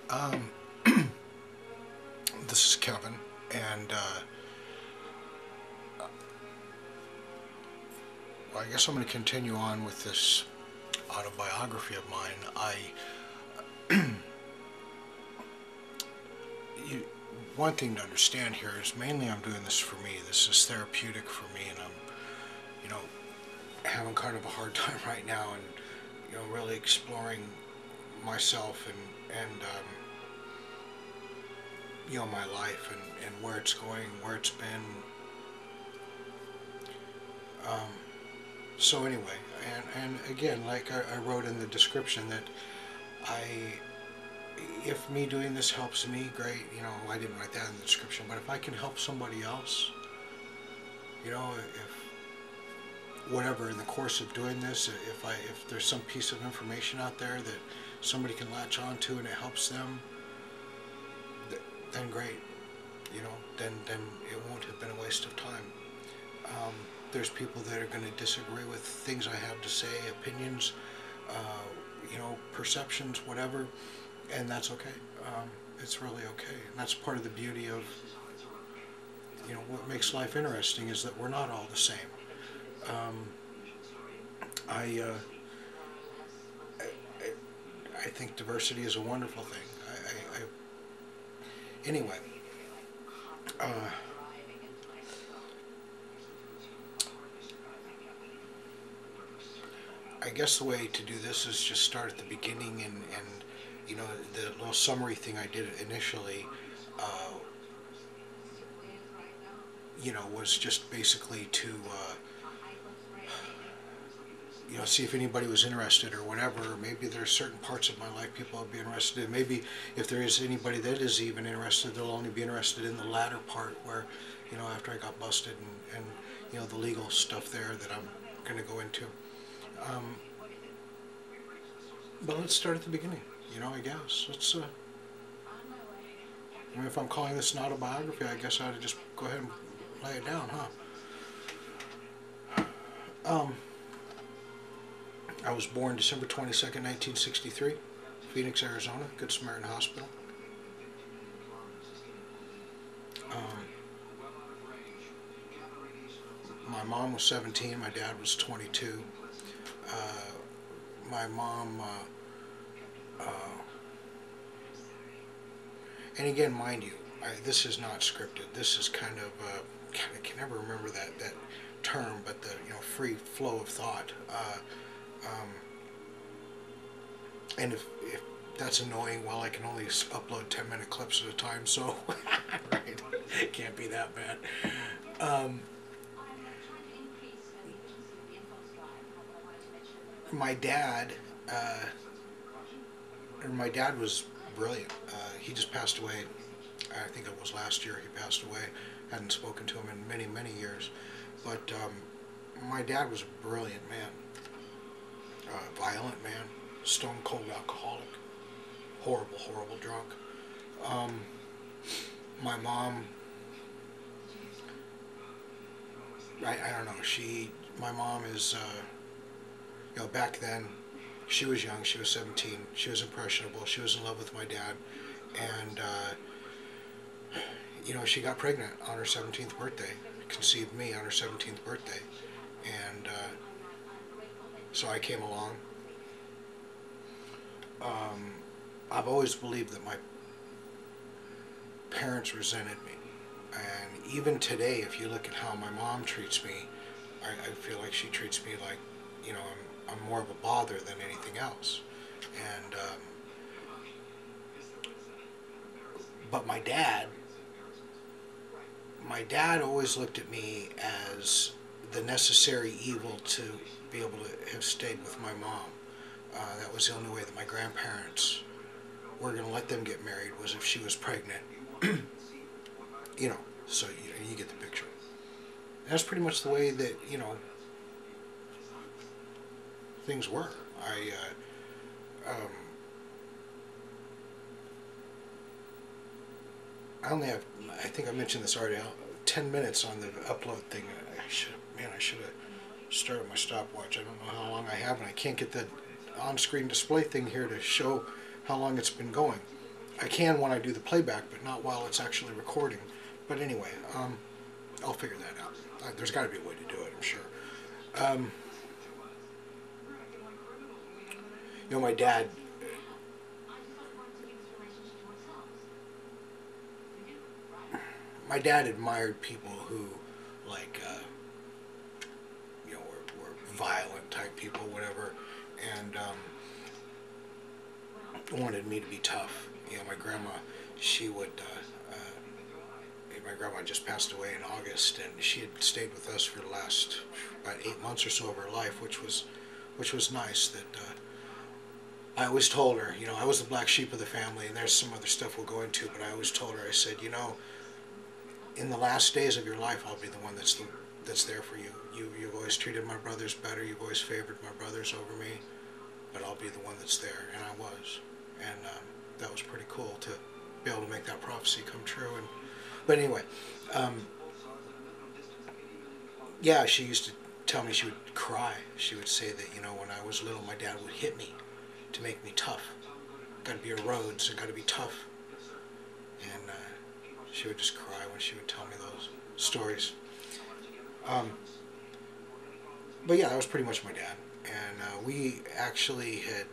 Um, this is Kevin, and well, I guess I'm going to continue on with this autobiography of mine. You, one thing to understand here is mainly I'm doing this for me. This is therapeutic for me, and I'm, you know, having kind of a hard time right now, and really exploring myself and my life and where it's going, where it's been. Um, so anyway, and again, like I wrote in the description that I, if me doing this helps me, great. I didn't write that in the description, but if I can help somebody else, if whatever in the course of doing this, if there's some piece of information out there that somebody can latch onto and it helps them, then great. Then it won't have been a waste of time. Um, there's people that are going to disagree with things I have to say, opinions, perceptions, whatever, and that's okay. It's really okay, and that's part of the beauty of what makes life interesting is that we're not all the same. Um, I, uh, I think diversity is a wonderful thing. Anyway. Uh, I guess the way to do this is just start at the beginning and the little summary thing I did initially, uh, was just basically to see if anybody was interested or whatever. Maybe there's certain parts of my life people will be interested in. Maybe if there is anybody that is even interested, they'll only be interested in the latter part where, after I got busted and the legal stuff there that I'm going to go into. Um, but let's start at the beginning, I guess. If I'm calling this an autobiography, I guess I ought to just go ahead and lay it down, huh? I was born December 22nd, 1963, Phoenix, Arizona, Good Samaritan Hospital. My mom was 17, my dad was 22. My mom, and again, mind you, this is not scripted. This is kind of, I can never remember that term, but the free flow of thought. And if that's annoying, well, I can only upload 10-minute clips at a time, so right, it can't be that bad. My dad, my dad was brilliant. He just passed away. I think it was last year he passed away. Hadn't spoken to him in many, many years. But my dad was a brilliant man. Violent man. Stone cold alcoholic. Horrible, horrible drunk. My mom, I don't know, my mom is, back then, she was young, she was 17, she was impressionable, she was in love with my dad, and, she got pregnant on her 17th birthday, conceived me on her 17th birthday, and so I came along. I've always believed that my parents resented me, and even today, if you look at how my mom treats me, I feel like she treats me like, I'm more of a bother than anything else. And but my dad always looked at me as the necessary evil to be able to have stayed with my mom. That was the only way that my grandparents were going to let them get married, was if she was pregnant. So you get the picture. That's pretty much the way that, things were. I only have, I think I mentioned this already, 10 minutes on the upload thing. I should have started my stopwatch. I don't know how long I have, and I can't get the on-screen display thing here to show how long it's been going. I can when I do the playback, but not while it's actually recording. But anyway, I'll figure that out. There's got to be a way to do it, I'm sure. Um, you know, my dad admired people who, like, you know, were violent type people, whatever, and wanted me to be tough. You know, my grandma, she would. My grandma just passed away in August, and she had stayed with us for the last about 8 months or so of her life, which was nice. That I always told her, you know, I was the black sheep of the family, and there's some other stuff we'll go into, but I always told her, I said, you know, in the last days of your life, I'll be the one that's there for you. You've always treated my brothers better. You've always favored my brothers over me, but I'll be the one that's there, and I was, and that was pretty cool to be able to make that prophecy come true. And but anyway, yeah, she used to tell me she would cry. She would say that, you know, when I was little, my dad would hit me to make me tough. Got to be a Rhodes. I got to be tough. And she would just cry when she would tell me those stories. But yeah, that was pretty much my dad. And we actually had,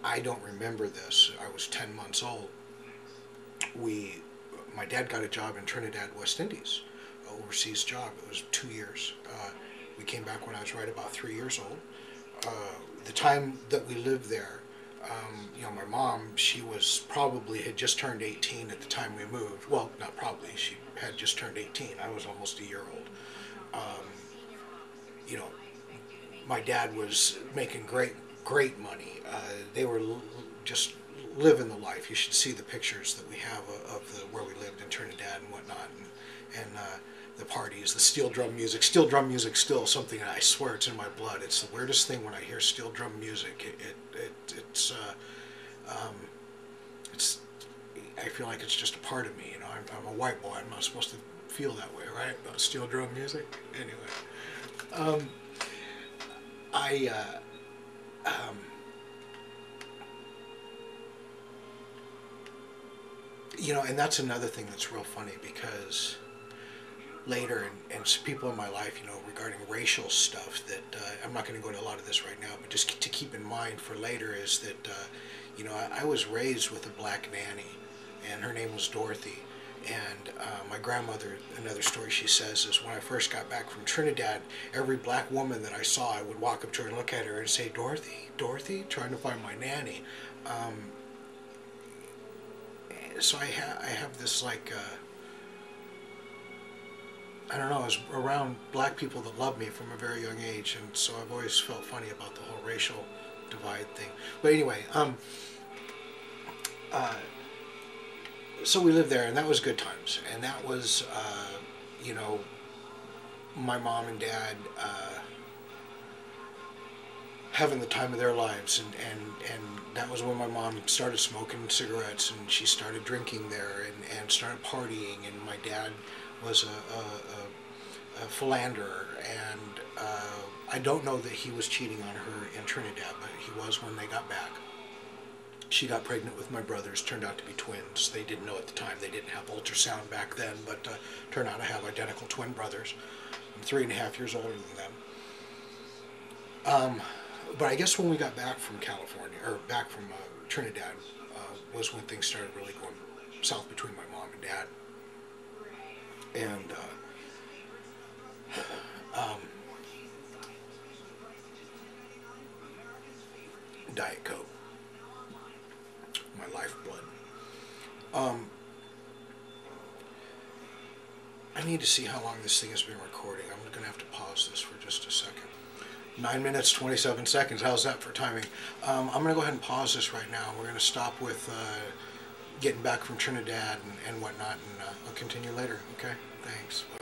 I don't remember this. I was 10 months old. My dad got a job in Trinidad, West Indies, overseas job. It was 2 years. We came back when I was right about 3 years old. The time that we lived there, you know, my mom, she had just turned 18 at the time we moved. Well, not probably, she had just turned 18. I was almost a year old. You know, my dad was making great money. They were just living the life. You should see the pictures that we have of where we lived in Trinidad and whatnot, and the parties, the steel drum music. Steel drum music still something I swear it's in my blood. It's the weirdest thing when I hear steel drum music. It's I feel like it's just a part of me. You know, I'm a white boy. I'm not supposed to feel that way, right? About steel drum music. Anyway, you know, and that's another thing that's real funny, because later, and people in my life, you know, regarding racial stuff, that I'm not going to go into a lot of this right now, but just to keep in mind for later is that, you know, I was raised with a black nanny, and her name was Dorothy. And my grandmother, another story she says is, when I first got back from Trinidad, every black woman that I saw, I would walk up to her and look at her and say, Dorothy, Dorothy, trying to find my nanny. So I have this, like, I don't know, I was around black people that loved me from a very young age, and so I've always felt funny about the whole racial divide thing. But anyway, so we lived there, and that was good times, and that was, you know, my mom and dad having the time of their lives, and that was when my mom started smoking cigarettes, and she started drinking there, and started partying, and my dad was a philanderer, and I don't know that he was cheating on her in Trinidad, but he was when they got back. She got pregnant with my brothers, turned out to be twins. They didn't know at the time, they didn't have ultrasound back then, but turned out to have identical twin brothers. I'm 3.5 years older than them. But I guess when we got back from California, or back from Trinidad, was when things started really going south between my mom and dad. And Diet Coke, my lifeblood. I need to see how long this thing has been recording. I'm going to have to pause this for just a second. 9 minutes, 27 seconds. How's that for timing? I'm going to go ahead and pause this right now. We're going to stop with getting back from Trinidad and whatnot, and I'll continue later. Okay? Thanks. Bye.